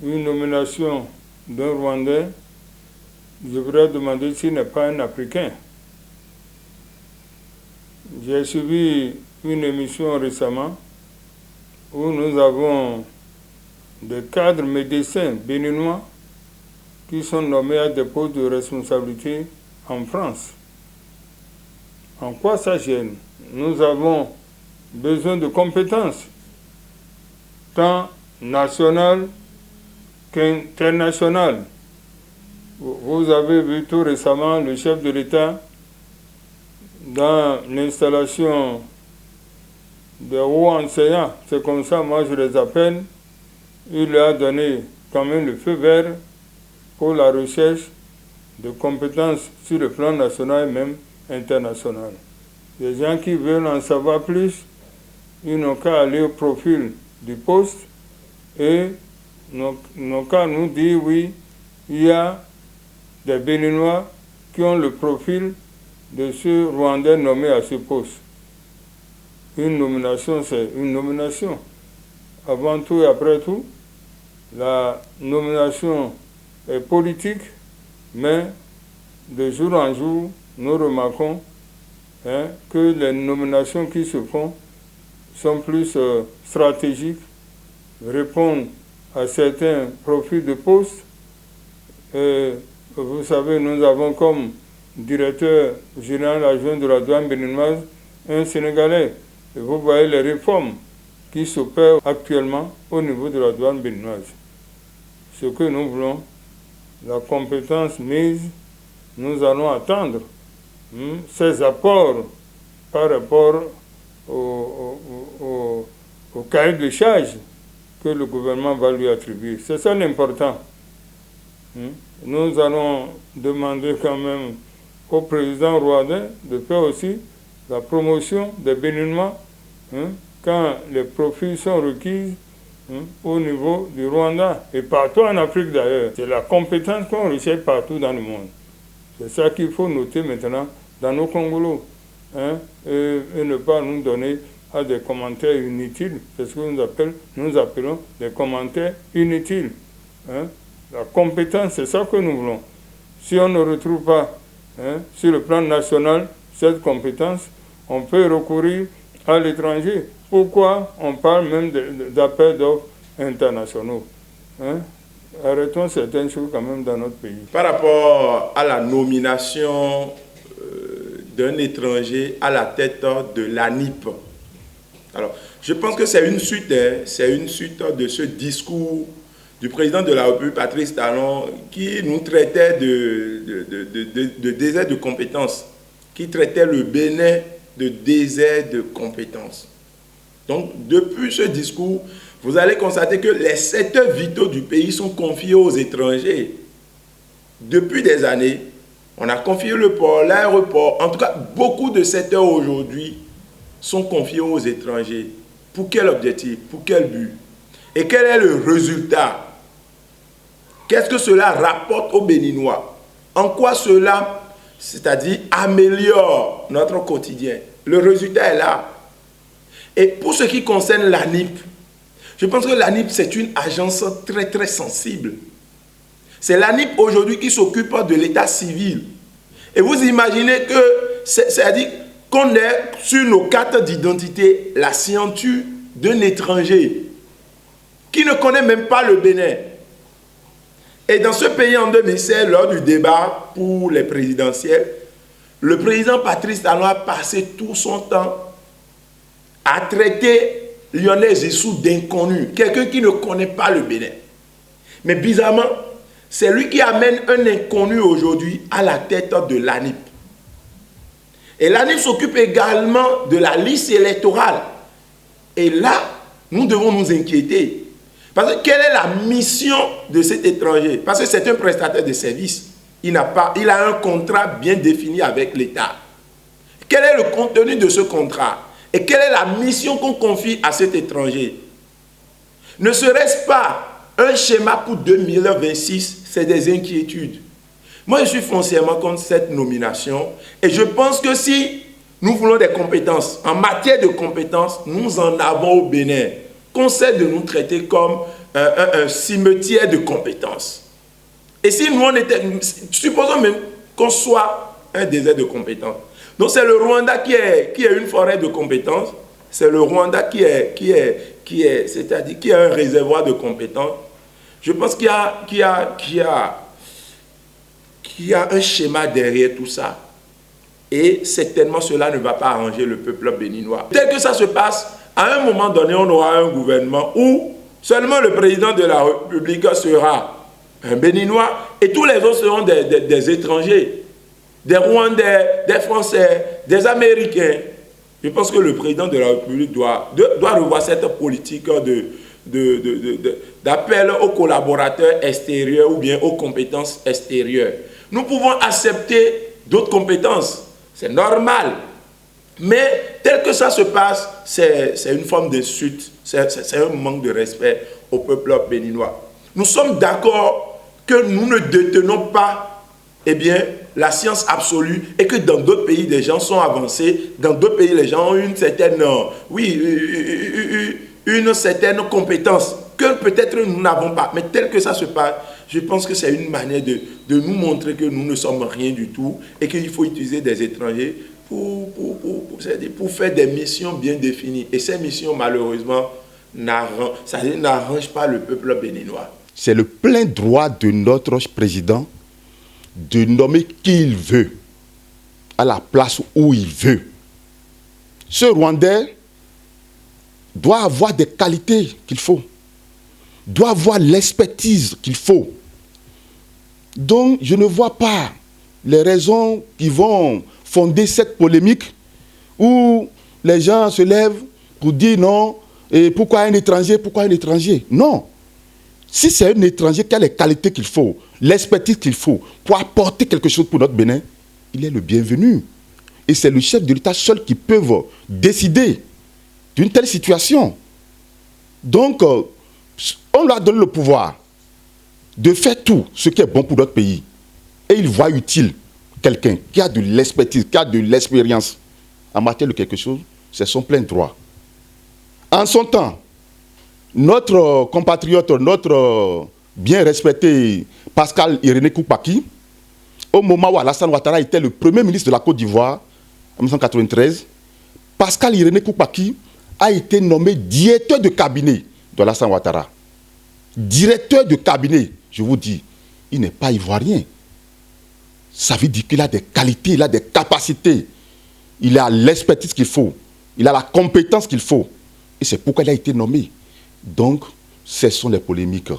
une nomination d'un Rwandais, je voudrais demander s'il n'est pas un Africain. J'ai suivi une émission récemment où nous avons des cadres médecins béninois qui sont nommés à des postes de responsabilité en France. En quoi ça gêne? Nous avons besoin de compétences, tant nationales qu'internationales. Vous avez vu tout récemment le chef de l'État dans l'installation des hauts enseignants, c'est comme ça, moi je les appelle, il a donné quand même le feu vert pour la recherche de compétences sur le plan national et même international. Les gens qui veulent en savoir plus, ils n'ont qu'à aller au profil du poste et n'ont qu'à nous dire oui, il y a des Béninois qui ont le profil de ce Rwandais nommé à ce poste. Une nomination, c'est une nomination. Avant tout et après tout, la nomination est politique, mais de jour en jour, nous remarquons que les nominations qui se font sont plus stratégiques, répondent à certains profils de poste. Vous savez, nous avons comme directeur général adjoint de la douane béninoise un Sénégalais. Et vous voyez les réformes qui s'opèrent actuellement au niveau de la douane béninoise. Ce que nous voulons, la compétence mise, nous allons attendre ces apports par rapport au cahier de charges que le gouvernement va lui attribuer. C'est ça l'important. Nous allons demander quand même au président rwandais de faire aussi la promotion des Béninois quand les profils sont requis au niveau du Rwanda et partout en Afrique d'ailleurs. C'est la compétence qu'on recherche partout dans le monde. C'est ça qu'il faut noter maintenant dans nos Congolos et ne pas nous donner à des commentaires inutiles. C'est ce que nous appelons des commentaires inutiles. La compétence, c'est ça que nous voulons. Si on ne retrouve pas sur le plan national cette compétence, on peut recourir à l'étranger. Pourquoi on parle même d'appels d'offres internationaux? Arrêtons certaines choses quand même dans notre pays. Par rapport à la nomination d'un étranger à la tête de l'ANIP, alors je pense que c'est une suite de ce discours du président de la République, Patrice Talon, qui nous traitait de désert de compétences, qui traitait le Bénin de désert de compétences. Donc, depuis ce discours, vous allez constater que les secteurs vitaux du pays sont confiés aux étrangers. Depuis des années, on a confié le port, l'aéroport, en tout cas, beaucoup de secteurs aujourd'hui sont confiés aux étrangers. Pour quel objectif? Pour quel but? Et quel est le résultat? Qu'est-ce que cela rapporte aux Béninois? En quoi cela, c'est-à-dire, améliore notre quotidien? Le résultat est là. Et pour ce qui concerne l'ANIP, je pense que l'ANIP, c'est une agence très, très sensible. C'est l'ANIP aujourd'hui qui s'occupe de l'état civil. Et vous imaginez que, c'est-à-dire qu'on ait sur nos cartes d'identité la signature d'un étranger qui ne connaît même pas le Bénin. Et dans ce pays, en 2016, lors du débat pour les présidentielles, le président Patrice Talon a passé tout son temps à traiter Lionel Zissou d'inconnu, quelqu'un qui ne connaît pas le Bénin. Mais bizarrement, c'est lui qui amène un inconnu aujourd'hui à la tête de l'ANIP. Et l'ANIP s'occupe également de la liste électorale. Et là, nous devons nous inquiéter. Parce que quelle est la mission de cet étranger? Parce que c'est un prestataire de service. Il a un contrat bien défini avec l'État. Quel est le contenu de ce contrat? Et quelle est la mission qu'on confie à cet étranger? Ne serait-ce pas un schéma pour 2026? C'est des inquiétudes. Moi, je suis foncièrement contre cette nomination. Et je pense que si nous voulons des compétences, en matière de compétences, nous en avons au Bénin. Qu'on sait de nous traiter comme un cimetière de compétences. Et si nous, on était, supposons même qu'on soit un désert de compétences. Donc c'est le Rwanda qui est une forêt de compétences, c'est le Rwanda qui est un réservoir de compétences. Je pense qu'il y a un schéma derrière tout ça. Et certainement cela ne va pas arranger le peuple béninois. Tel que ça se passe, à un moment donné, on aura un gouvernement où seulement le président de la République sera un Béninois et tous les autres seront des étrangers, des Rwandais, des Français, des Américains. Je pense que le président de la République doit revoir cette politique d'appel aux collaborateurs extérieurs ou bien aux compétences extérieures. Nous pouvons accepter d'autres compétences, c'est normal. Mais tel que ça se passe, c'est une forme d'insulte, c'est un manque de respect au peuple béninois. Nous sommes d'accord que nous ne détenons pas la science absolue et que dans d'autres pays, les gens sont avancés, dans d'autres pays, les gens ont une certaine compétence que peut-être nous n'avons pas. Mais tel que ça se passe, je pense que c'est une manière de nous montrer que nous ne sommes rien du tout et qu'il faut utiliser des étrangers pour faire des missions bien définies. Et ces missions, malheureusement, n'arrangent pas le peuple béninois. C'est le plein droit de notre président de nommer qui il veut, à la place où il veut. Ce Rwandais doit avoir des qualités qu'il faut, doit avoir l'expertise qu'il faut. Donc, je ne vois pas les raisons qui vont fonder cette polémique où les gens se lèvent pour dire non, et pourquoi un étranger, pourquoi un étranger? Non. Si c'est un étranger qui a les qualités qu'il faut, l'expertise qu'il faut pour apporter quelque chose pour notre Bénin, il est le bienvenu. Et c'est le chef de l'État seul qui peut décider d'une telle situation. Donc, on lui a donné le pouvoir de faire tout ce qui est bon pour notre pays. Et il voit utile quelqu'un qui a de l'expertise, qui a de l'expérience en matière de quelque chose, c'est son plein droit. En son temps, notre compatriote, notre bien respecté Pascal Irénée Koupaki, au moment où Alassane Ouattara était le premier ministre de la Côte d'Ivoire, en 1993, Pascal Irénée Koupaki a été nommé directeur de cabinet de Alassane Ouattara. Directeur de cabinet, je vous dis, il n'est pas ivoirien. Ça veut dire qu'il a des qualités, il a des capacités, il a l'expertise qu'il faut, il a la compétence qu'il faut. Et c'est pourquoi il a été nommé. Donc, ce sont les polémiques.